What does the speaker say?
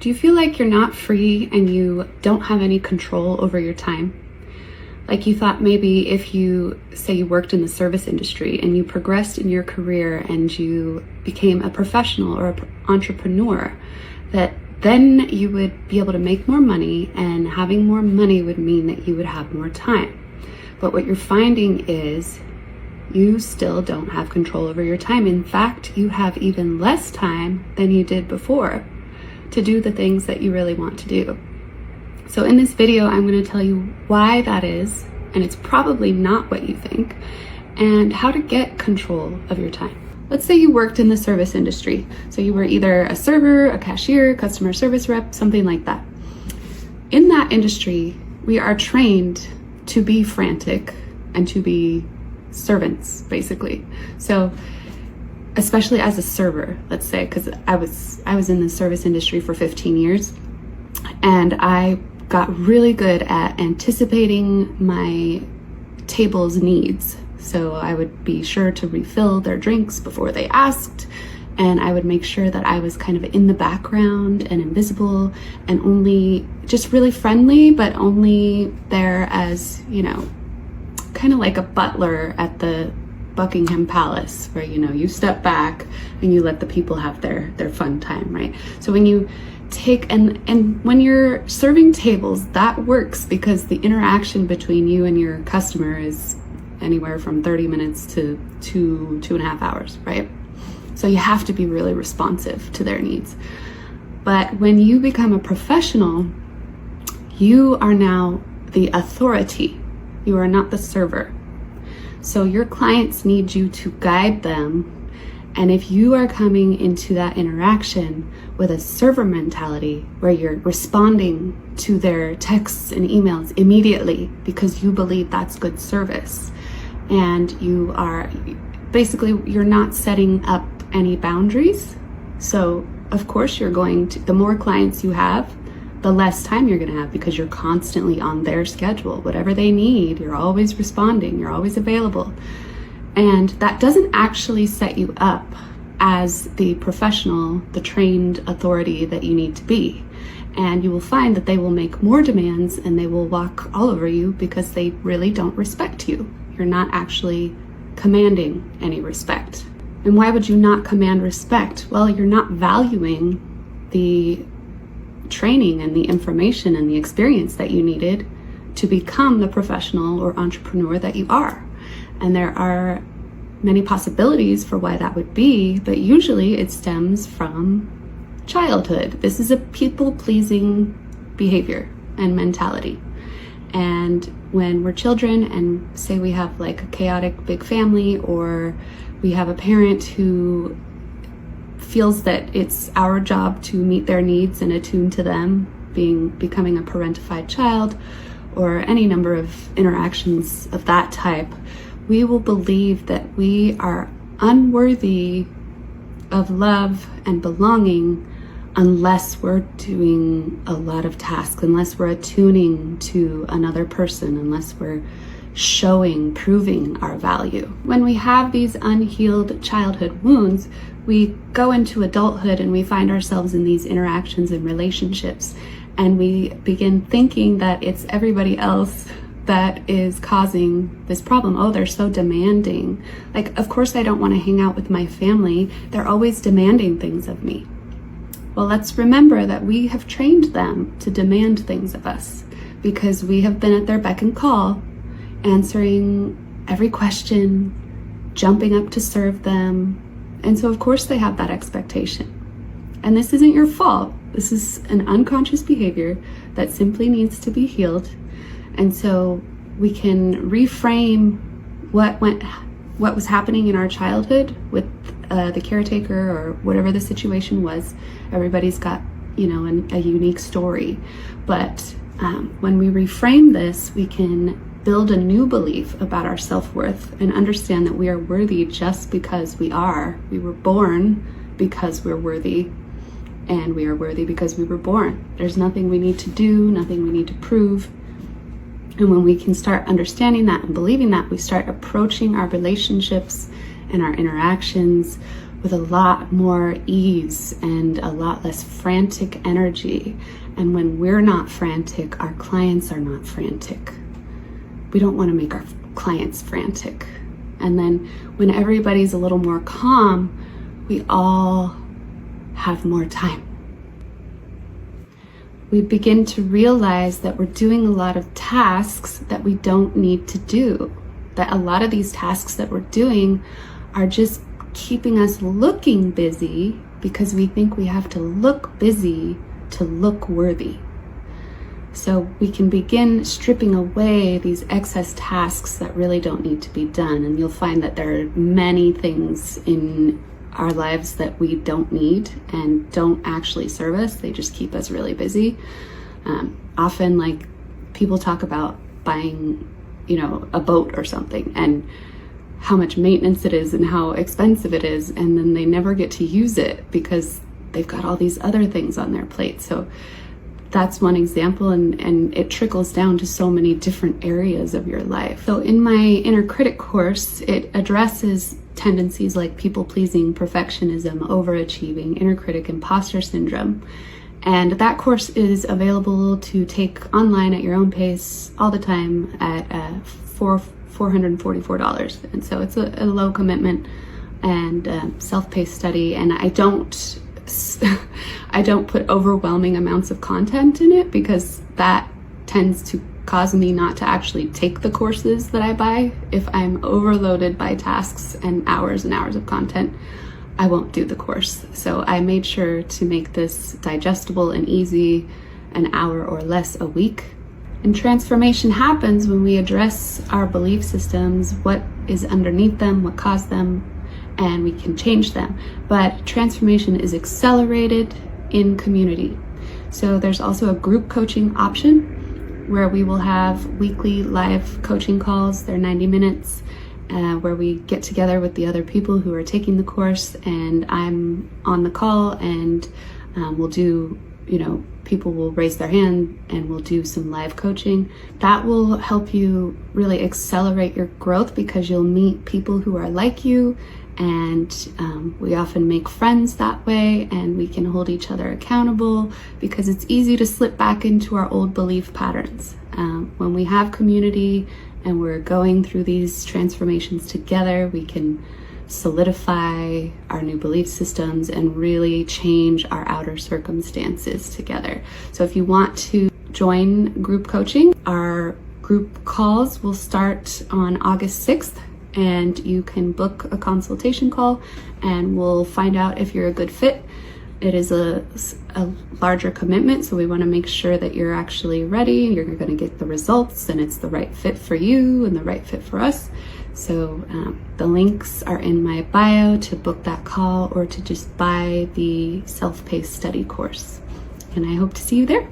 Do you feel like you're not free and you don't have any control over your time? Like you thought maybe if you say you worked in the service industry and you progressed in your career and you became a professional or an entrepreneur, that then you would be able to make more money, and having more money would mean that you would have more time. But what you're finding is you still don't have control over your time. In fact, you have even less time than you did before to do the things that you really want to do. So in this video, I'm going to tell you why that is, and it's probably not what you think, and how to get control of your time. Let's say you worked in the service industry. So you were either a server, a cashier, customer service rep, something like that. In that industry, we are trained to be frantic and to be servants, basically. So especially as a server, let's say, because I was in the service industry for 15 years, and I got really good at anticipating my table's needs. So I would be sure to refill their drinks before they asked, and I would make sure that I was kind of in the background and invisible and only just really friendly, but only there as, kind of like a butler at the Buckingham Palace, where you step back and you let the people have their fun time, right? So when you take and when you're serving tables, that works because the interaction between you and your customer is anywhere from 30 minutes to 2.5 hours, right? So you have to be really responsive to their needs. But when you become a professional, you are now the authority. You are not the server. So your clients need you to guide them. And if you are coming into that interaction with a server mentality where you're responding to their texts and emails immediately because you believe that's good service, and you are basically, you're not setting up any boundaries. So of course the more clients you have, the less time you're going to have, because you're constantly on their schedule. Whatever they need, you're always responding, you're always available. And that doesn't actually set you up as the professional, the trained authority that you need to be. And you will find that they will make more demands and they will walk all over you because they really don't respect you. You're not actually commanding any respect. And why would you not command respect? Well, you're not valuing the training and the information and the experience that you needed to become the professional or entrepreneur that you are. And there are many possibilities for why that would be, but usually it stems from childhood. This is a people-pleasing behavior and mentality. And when we're children and say we have like a chaotic big family, or we have a parent who feels that it's our job to meet their needs and attune to them, becoming a parentified child, or any number of interactions of that type, we will believe that we are unworthy of love and belonging unless we're doing a lot of tasks, unless we're attuning to another person, unless we're proving our value. When we have these unhealed childhood wounds, we go into adulthood and we find ourselves in these interactions and relationships, and we begin thinking that it's everybody else that is causing this problem. Oh, they're so demanding. Like, of course I don't want to hang out with my family. They're always demanding things of me. Well, let's remember that we have trained them to demand things of us because we have been at their beck and call, answering every question, jumping up to serve them. And so of course they have that expectation. And this isn't your fault. This is an unconscious behavior that simply needs to be healed. And so we can reframe what was happening in our childhood with the caretaker or whatever the situation was. Everybody's got, a unique story. But when we reframe this, we can build a new belief about our self-worth and understand that we are worthy just because we are. We were born because we're worthy, and we are worthy because we were born. There's nothing we need to do, nothing we need to prove. And when we can start understanding that and believing that, we start approaching our relationships and our interactions with a lot more ease and a lot less frantic energy. And when we're not frantic, our clients are not frantic. We don't want to make our clients frantic. And then when everybody's a little more calm, we all have more time. We begin to realize that we're doing a lot of tasks that we don't need to do. That a lot of these tasks that we're doing are just keeping us looking busy because we think we have to look busy to look worthy. So we can begin stripping away these excess tasks that really don't need to be done. And you'll find that there are many things in our lives that we don't need and don't actually serve us. They just keep us really busy. Often, like, people talk about buying, a boat or something, and how much maintenance it is and how expensive it is, and then they never get to use it because they've got all these other things on their plate. So that's one example, and it trickles down to so many different areas of your life. So in my inner critic course, it addresses tendencies like people-pleasing, perfectionism, overachieving, inner critic, imposter syndrome. And that course is available to take online at your own pace all the time at $444. And so it's a low commitment and self-paced study. And I don't put overwhelming amounts of content in it because that tends to cause me not to actually take the courses that I buy. If I'm overloaded by tasks and hours of content, I won't do the course. So I made sure to make this digestible and easy, an hour or less a week. And transformation happens when we address our belief systems, what is underneath them, what caused them, and we can change them. But transformation is accelerated in community. So there's also a group coaching option where we will have weekly live coaching calls. They're 90 minutes where we get together with the other people who are taking the course, and I'm on the call, and we'll do, people will raise their hand and we'll do some live coaching. That will help you really accelerate your growth because you'll meet people who are like you, and we often make friends that way, and we can hold each other accountable because it's easy to slip back into our old belief patterns. When we have community and we're going through these transformations together, we can solidify our new belief systems and really change our outer circumstances together. So if you want to join group coaching, our group calls will start on August 6th, and you can book a consultation call and we'll find out if you're a good fit. It is a larger commitment, so we want to make sure that you're actually ready, you're going to get the results, and it's the right fit for you and the right fit for us. So the links are in my bio to book that call or to just buy the self-paced study course. And I hope to see you there.